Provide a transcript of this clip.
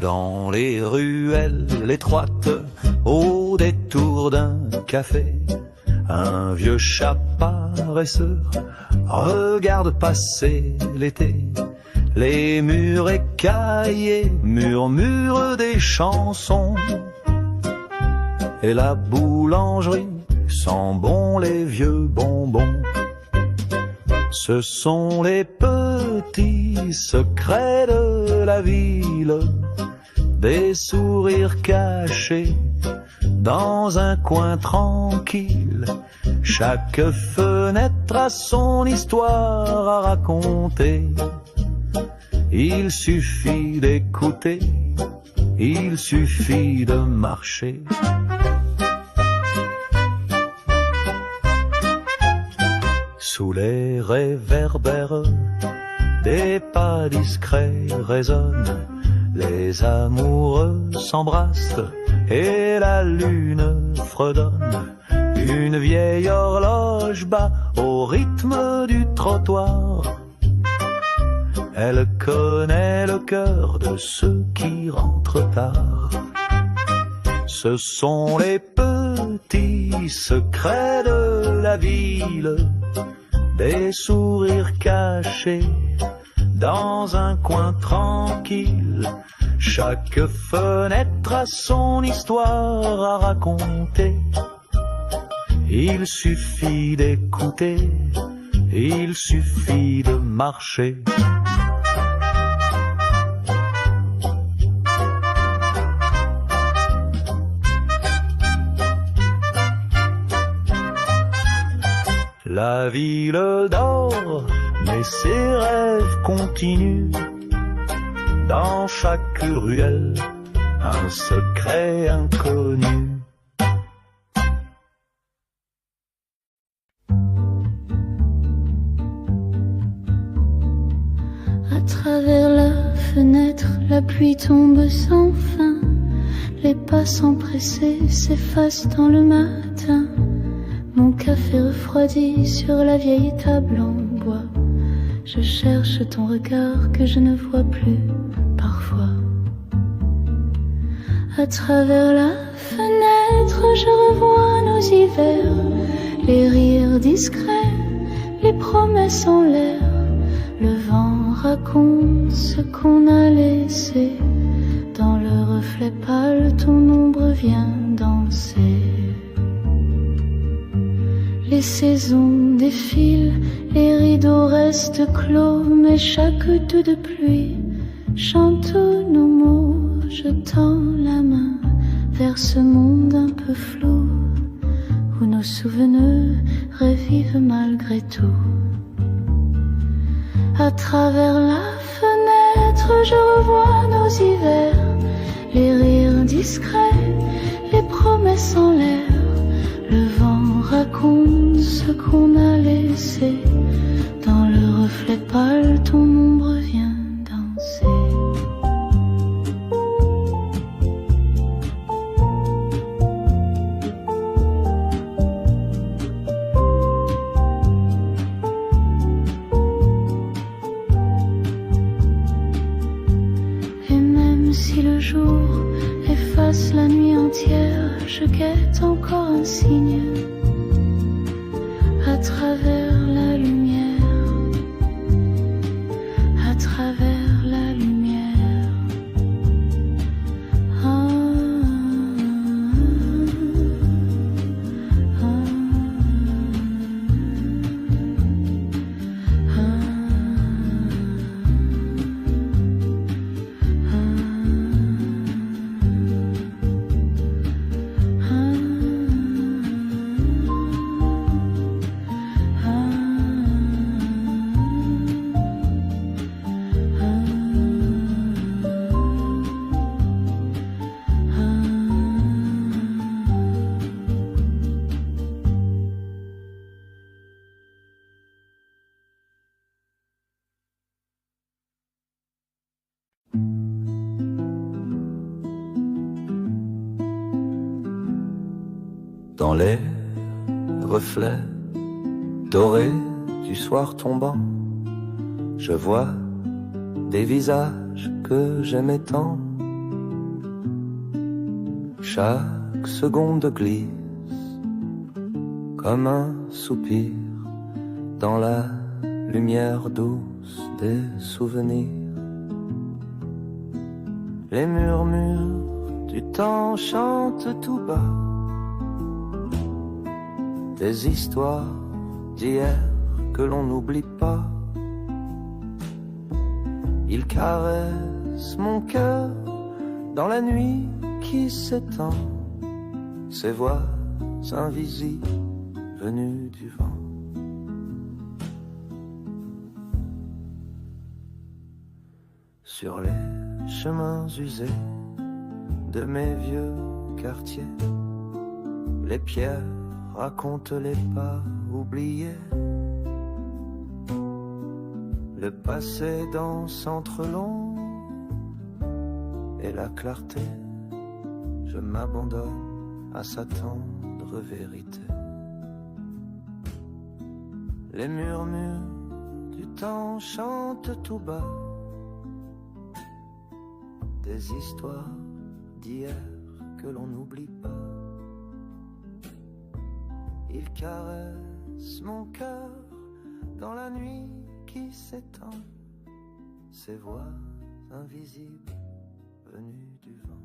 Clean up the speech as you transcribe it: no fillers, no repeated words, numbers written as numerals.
Dans les ruelles étroites, au détour d'un café, un vieux chat paresseux regarde passer l'été. Les murs écaillés murmurent des chansons, et la boulangerie sent bon les vieux bonbons. Ce sont les petits secrets de la ville, des sourires cachés dans un coin tranquille. Chaque fenêtre a son histoire à raconter. Il suffit d'écouter, il suffit de marcher. Sous les réverbères, des pas discrets résonnent. Les amoureux s'embrassent et la lune fredonne. Une vieille horloge bat au rythme du trottoir. Elle connaît le cœur de ceux qui rentrent tard. Ce sont les petits secrets de la ville, des sourires cachés dans un coin tranquille. Chaque fenêtre a son histoire à raconter. Il suffit d'écouter, il suffit de marcher. La ville dort, mais ses rêves continuent. Dans chaque ruelle, un secret inconnu. À travers la fenêtre, la pluie tombe sans fin. Les pas sans presser s'effacent dans le matin. Mon café refroidi sur la vieille table en bois. Je cherche ton regard que je ne vois plus parfois. À travers la fenêtre, je revois nos hivers, les rires discrets, les promesses en l'air. Le vent raconte ce qu'on a laissé. Dans le reflet pâle, ton ombre vient danser. Les saisons défilent, les rideaux restent clos, mais chaque dew de pluie chante nos mots. Je tends la main vers ce monde un peu flou, où nos souvenirs revivent malgré tout. À travers la fenêtre, je revois nos hivers, les rires discrets, les promesses en l'air. Le vent raconte ce qu'on a laissé. Dans le reflet pâle, ton ombre vient danser. Et même si le jour efface la nuit entière, je guette encore un signe. À travers la lumière, à travers la lumière. Ah, ah, ah, Dans les reflets dorés du soir tombant, Je vois des visages que j'aimais tant. Chaque seconde glisse comme un soupir dans la lumière douce des souvenirs. Les murmures du temps chantent tout bas des histoires d'hier que l'on n'oublie pas. Ils caressent mon cœur dans la nuit qui s'étend, ces voix invisibles venues du vent. Sur les chemins usés de mes vieux quartiers, les pierres racontent les pas oubliés. Le passé danse entre l'ombre et la clarté. Je m'abandonne à sa tendre vérité. Les murmures du temps chantent tout bas des histoires d'hier que l'on n'oublie pas. Ils caressent mon cœur dans la nuit qui s'étend, ces voix invisibles venues du vent.